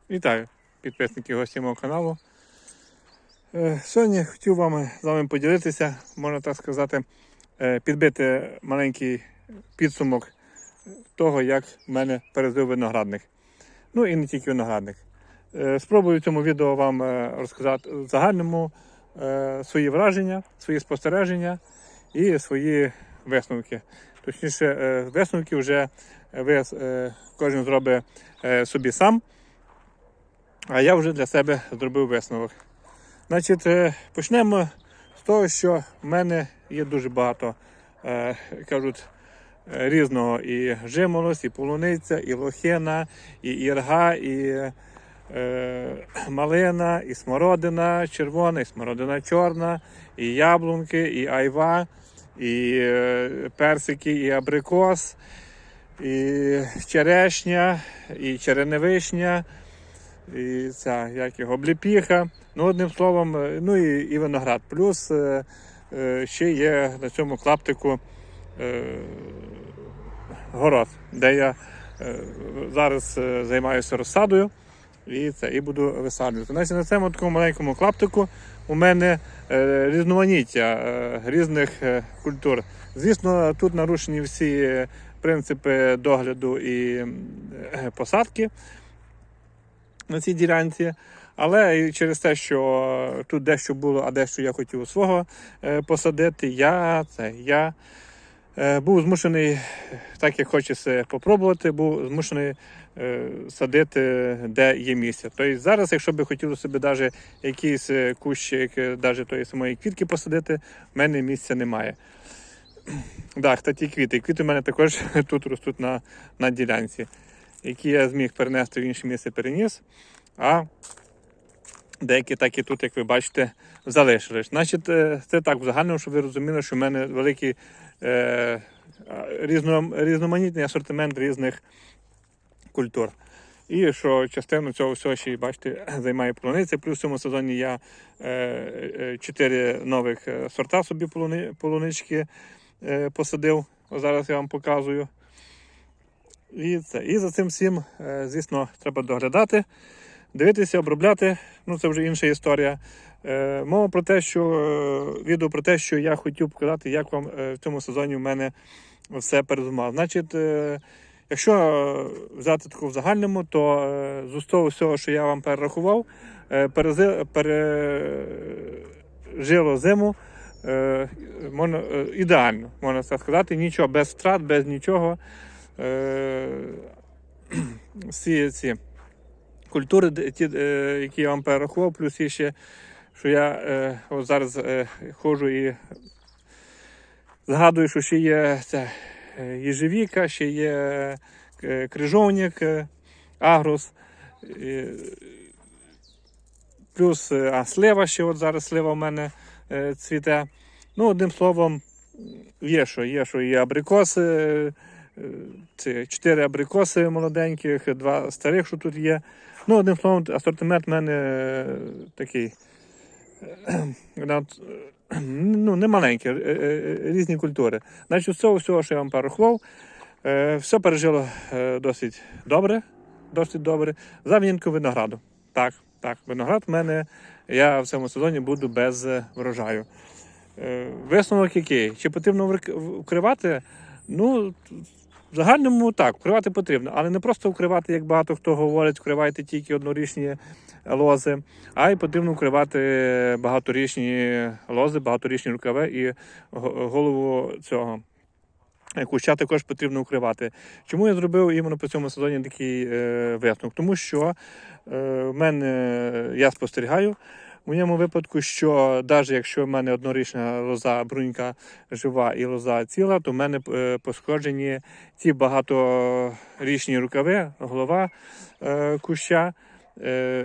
Вітаю підписники гості мого каналу. Сьогодні хотів з вами поділитися, можна так сказати, підбити маленький підсумок того, як в мене перезрив виноградник. Ну і не тільки виноградник. Спробую в цьому відео вам розказати в загальному свої враження, свої спостереження і свої висновки. Точніше, висновки вже кожен зробить собі сам. А я вже для себе зробив висновок. Значить, почнемо з того, що в мене є дуже багато, кажуть, різного. І жимолость, і полуниця, і лохина, і ірга, і малина, і смородина червона, і смородина чорна, і яблунки, і айва, і персики, і абрикос, і черешня, і череневишня, і ця, як його, обліпіха, ну, одним словом, ну і виноград. Плюс ще є на цьому клаптику город, де я зараз займаюся розсадою і буду висаджувати. Значить, на цьому такому маленькому клаптику у мене різноманіття різних культур. Звісно, тут нарушені всі принципи догляду і посадки на цій ділянці, але через те, що тут дещо було, а дещо я хотів свого посадити, я був змушений, так як хочеться попробувати, був змушений садити, де є місце. Тобто зараз, якщо б хотілося собі навіть якийсь кущик, навіть тої самої квітки посадити, в мене місця немає. Так, кстати, квіти. Квіти в мене також тут ростуть на ділянці, які я зміг перенести в інше місце, переніс, а деякі так і тут, як ви бачите, залишились. Значить, це так в загальному, щоб ви розуміли, що в мене великий різноманітний асортимент різних культур. І що частину цього всього ще, бачите, займає полуниця. Плюс в цьому сезоні я 4 нових сорта собі полунички посадив. Зараз я вам показую. І за цим всім, звісно, треба доглядати, дивитися, обробляти. Ну, це вже інша історія. Мова про те, відео про те, що я хотів показати, як вам в цьому сезоні в мене все перезимувало. Значить, якщо взяти таку в загальному, то з того всього, що я вам перерахував, пережило зиму ідеально, можна так сказати. Нічого, без втрат, без нічого. Всі ці культури, ті, які я вам перерахував, плюс ще, що я от зараз ходжу і згадую, що ще є їжевіка, ще є крижовник, агрус, плюс слива ще, от зараз слива в мене цвіте. Ну, одним словом, є що і абрикоси, це 4 абрикоси молоденьких, 2 старих, що тут є. Ну, одним словом, асортимент в мене такий, ну, не маленький, різні культури. Значить, з цього всього, що я вам порахував, все пережило досить добре. За винятком винограду. Так, виноград в мене, я в цьому сезоні буду без врожаю. Висновок який? Чи потрібно вкривати? Ну, в загальному так, вкривати потрібно, але не просто вкривати, як багато хто говорить, вкривайте тільки однорічні лози, а й потрібно вкривати багаторічні лози, багаторічні рукави і голову цього куща також потрібно вкривати. Чому я зробив іменно по цьому сезоні такий висновок? Тому що в мене, я спостерігаю, в моєму випадку, що навіть якщо в мене однорічна лоза, брунька жива і лоза ціла, то в мене пошкоджені ті багаторічні рукави, голова куща,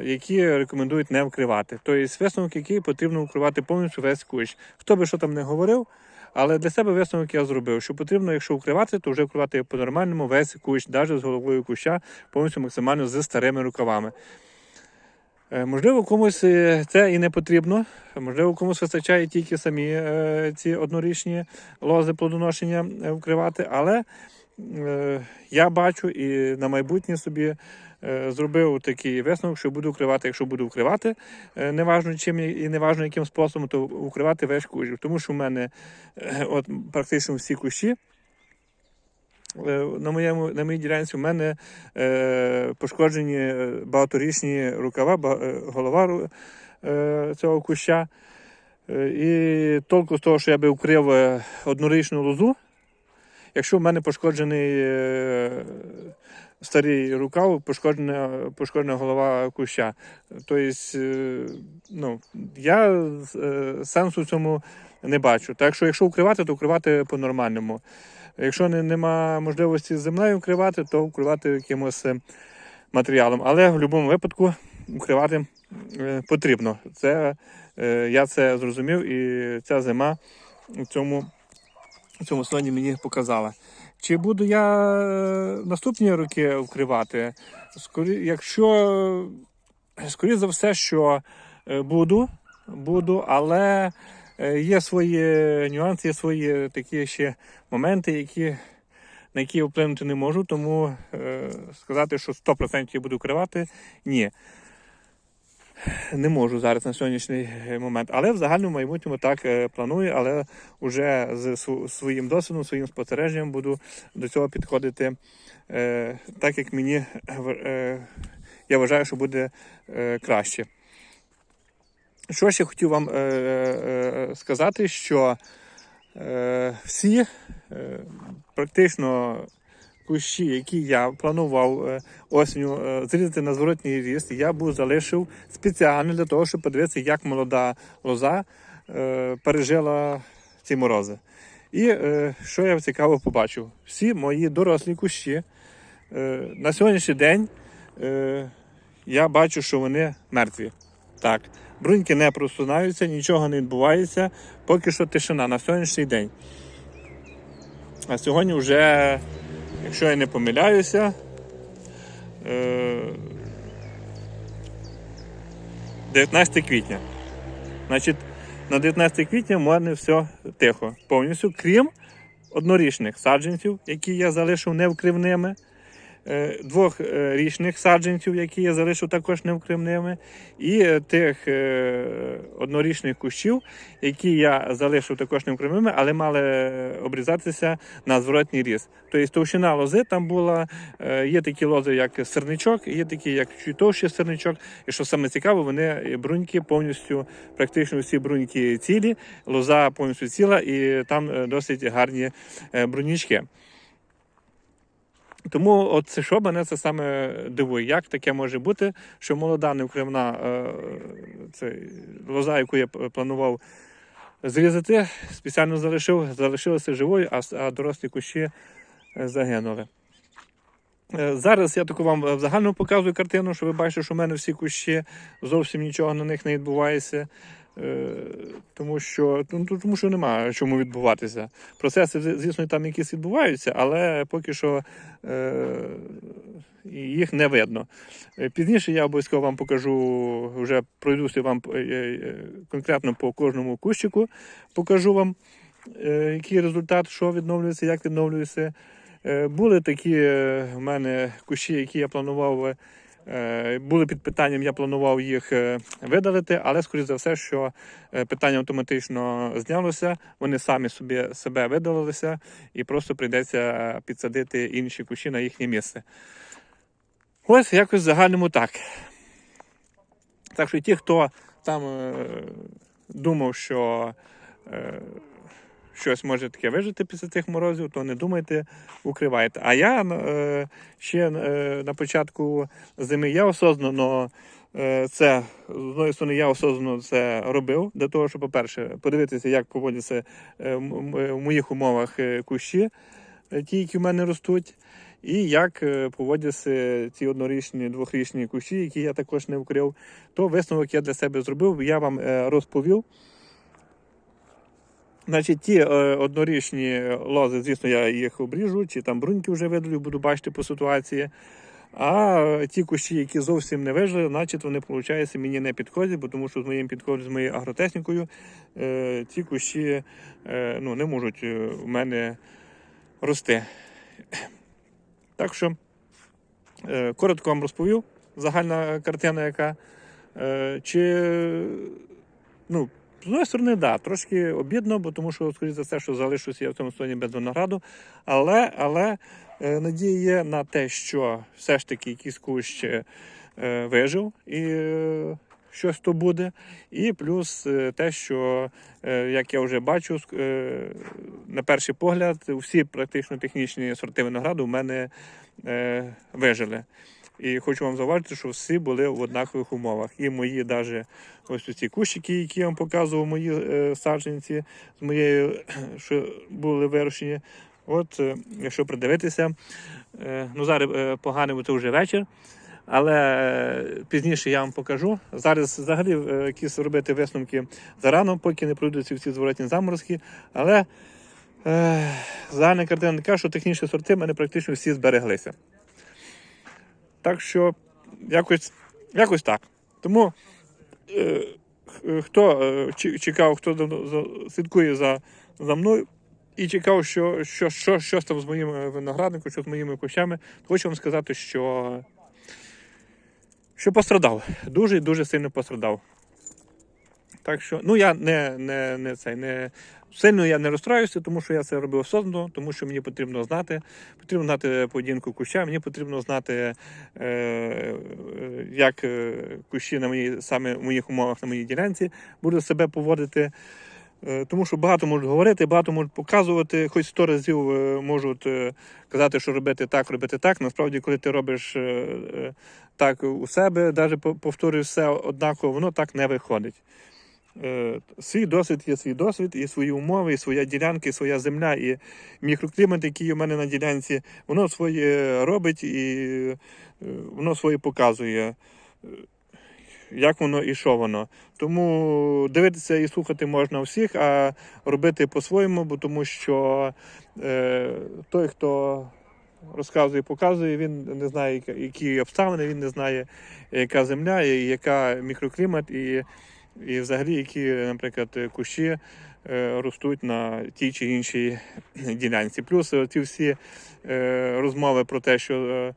які рекомендують не вкривати. Тобто висновок, який потрібно вкривати повністю весь кущ. Хто би що там не говорив, але для себе висновок я зробив, що потрібно, якщо вкривати, то вже вкривати по-нормальному весь кущ, навіть з головою куща, повністю максимально з старими рукавами. Можливо, комусь це і не потрібно, можливо, комусь вистачає тільки самі ці однорічні лози плодоношення вкривати, але я бачу і на майбутнє собі зробив такий висновок, що буду укривати, якщо буду укривати, неважно чим і неважно яким способом, то укривати весь кущ. Тому що в мене от практично всі кущі на моїй ділянці в мене пошкоджені багаторічні рукава, голова цього куща. І толку з того, що я би укрив однорічну лозу, якщо в мене пошкоджений старий рукав, пошкоджена голова куща. Тобто, я сенсу в цьому не бачу. Так що, якщо укривати, то укривати по-нормальному. Якщо нема можливості землею укривати, то укривати якимось матеріалом. Але в будь-якому випадку укривати потрібно. Я це зрозумів, і ця зима в цьому сезоні мені показала. Чи буду я наступні роки вкривати? Скоріше за все, що буду, але є свої нюанси, є свої такі ще моменти, на які я вплинути не можу, тому сказати, що 100% буду вкривати, ні. Не можу зараз на сьогоднішній момент, але в загальному майбутньому так планую, але вже з своїм досвідом, своїм спостереженням буду до цього підходити так, як я вважаю, що буде краще. Що ще хотів вам сказати, що всі практично кущі, які я планував осінню зрізати на зворотній ріст, я був залишив спеціально для того, щоб подивитися, як молода лоза пережила ці морози. І що я цікаво побачив? Всі мої дорослі кущі на сьогоднішній день я бачу, що вони мертві. Так, бруньки не просунаються, нічого не відбувається, поки що тишина на сьогоднішній день. А сьогодні вже, якщо я не помиляюся, 19 квітня. Значить, на 19 квітня в мене все тихо, повністю, крім однорічних саджанців, які я залишив невкривними, двохрічних саджанців, які я залишив також невкривними, і тих однорічних кущів, які я залишив також невкривними, але мали обрізатися на зворотній ріст. Тобто товщина лози там була, є такі лози, як сирничок, є такі, як чуть товщий сирничок, і що саме цікаво, вони бруньки повністю, практично всі бруньки цілі, лоза повністю ціла, і там досить гарні брунічки. Тому от що мене це саме дивує, як таке може бути, що молода невкривна лоза, яку я планував зрізати, спеціально залишилася живою, а дорослі кущі загинули. Зараз я таку вам в загальному показую картину, що ви бачите, що в мене всі кущі, зовсім нічого на них не відбувається. Тому що немає чому відбуватися. Процеси, звісно, там якісь відбуваються, але поки що їх не видно. Пізніше я обов'язково вам покажу, вже пройдуся вам конкретно по кожному кущику, покажу вам, який результат, що відновлюється, як відновлюється. Були такі в мене кущі, які я планував, були під питанням, я планував їх видалити, але, скоріше за все, що питання автоматично знялося, вони самі себе видалилися і просто прийдеться підсадити інші кущі на їхнє місце. Ось якось в загальному так. Так що ті, хто там думав, що щось може таке вижити після цих морозів, то не думайте, укривайте. А я ще на початку зими я осознано це, з однієї сторони, я осознано це робив, для того, щоб, по-перше, подивитися, як поводяться в моїх умовах кущі, ті, які в мене ростуть, і як поводяться ці однорічні, двохрічні кущі, які я також не вкрив. То висновок я для себе зробив, я вам розповів. Значить, ті однорічні лози, звісно, я їх обріжу, чи там бруньки вже видалю, буду бачити по ситуації. А ті кущі, які зовсім не вижили, значить вони, виходить, мені не підходять, бо тому що з моїм підходом, з моєю агротехнікою, ті кущі не можуть в мене рости. Так що Коротко вам розповів, загальна картина яка. Ну, з однієї сторони, да, трошки обідно, бо тому що, скоріше за все, що залишуся я в цьому сезоні без винограду, але надія є на те, що все ж таки якийсь кущ вижив і щось то буде. І плюс те, що, як я вже бачу, на перший погляд, всі практично технічні сорти винограду в мене вижили. І хочу вам зауважити, що всі були в однакових умовах. І мої навіть ось ці кущики, які я вам показував, мої саджанці з моєї, що були вирощені. От, якщо придивитися, ну зараз поганий, бо це вже вечір, але пізніше я вам покажу. Зараз взагалі якісь робити висновки зарано, поки не пройдуться всі зворотні заморозки, але загальна картина така, що технічні сорти в мене практично всі збереглися. Так що, якось так. Тому, хто чекав, хто слідкує за мною і чекав, що там з моїм виноградником, що з моїми кущами, хочу вам сказати, що пострадав. Дуже сильно пострадав. Так що, ну я сильно я не розстраюся, тому що я це робив осознанно, тому що мені потрібно знати поведінку куща, мені потрібно знати, як кущі саме в моїх умовах на моїй ділянці будуть себе поводити. Тому що багато можуть говорити, багато можуть показувати, хоч 100 разів можуть казати, що робити так. Насправді, коли ти робиш так у себе, навіть повторюєш все однаково, воно так не виходить. Свій досвід є свій досвід, і свої умови, і своя ділянка, і своя земля, і мікроклімат, який у мене на ділянці, воно своє робить і воно своє показує, як воно і що воно. Тому дивитися і слухати можна всіх, а робити по-своєму, бо тому що той, хто розказує, показує, він не знає, які обставини, він не знає, яка земля, яка мікроклімат, і взагалі, які, наприклад, кущі ростуть на тій чи іншій ділянці. Плюс ці всі розмови про те, що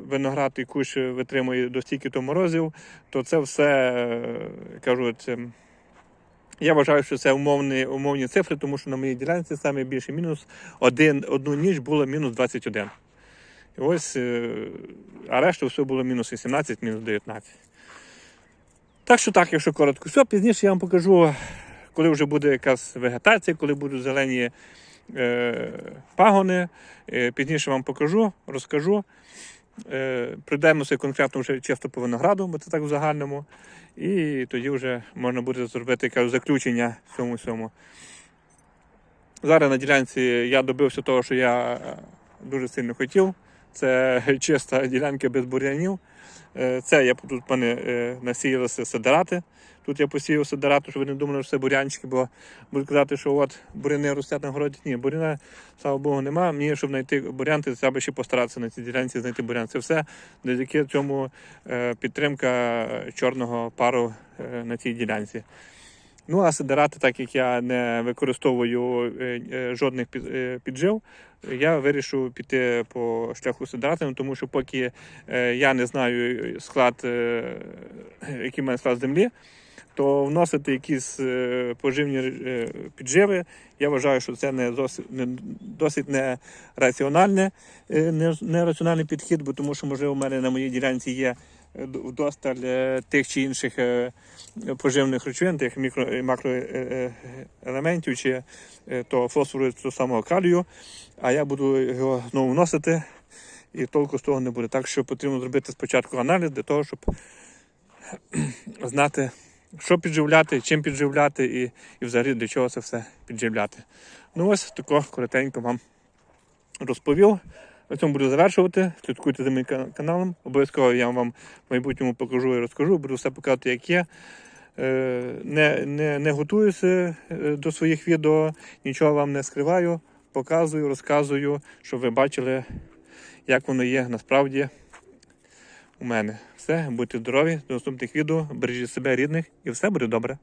виноград і кущ витримує до стільки-то морозів, то це все, кажуть, я вважаю, що це умовні цифри, тому що на моїй ділянці саме більший мінус одну ніч було мінус 21. І ось, а решта все було мінус 18, мінус 19. Так що так, якщо коротко. Все, пізніше я вам покажу, коли вже буде якась вегетація, коли будуть зелені пагони. Пізніше вам покажу, розкажу. Прийдемося конкретно вже чисто по винограду, бо це так в загальному. І тоді вже можна буде зробити заключення всьому. Зараз на ділянці я добився того, що я дуже сильно хотів. Це чиста ділянка без бур'янів. Це я тут в мене насіялися сидирати. Тут я посіяв сидирату, щоб ви не думали, що це бурянчики, бо будуть казати, що от буряни ростять на городі. Ні, буряна, слава Богу, немає. Мені, щоб знайти бурян, то треба ще постаратися на цій ділянці знайти бурян. Це все, завдяки цьому підтримка чорного пару на цій ділянці. Ну, а сидирати, так як я не використовую жодних піджив, я вирішив піти по шляху сидиратами, тому що поки я не знаю склад, який має склад землі, то вносити якісь поживні підживи, я вважаю, що це досить нераціональний підхід, бо тому що, можливо, у мене на моїй ділянці є вдосталь тих чи інших поживних речовин, тих мікро- і макроелементів, чи то фосфору, то самого калію, а я буду його знову вносити, і толку з того не буде. Так що потрібно зробити спочатку аналіз для того, щоб знати, що підживляти, чим підживляти і взагалі для чого це все підживляти. Ну ось тако коротенько вам розповів. На цьому буду завершувати. Слідкуйте за моїм каналом. Обов'язково я вам в майбутньому покажу і розкажу. Буду все показувати, як є. Не готуюся до своїх відео, нічого вам не скриваю. Показую, розказую, щоб ви бачили, як воно є насправді у мене. Все, будьте здорові, до наступних відео, бережіть себе, рідних, і все буде добре.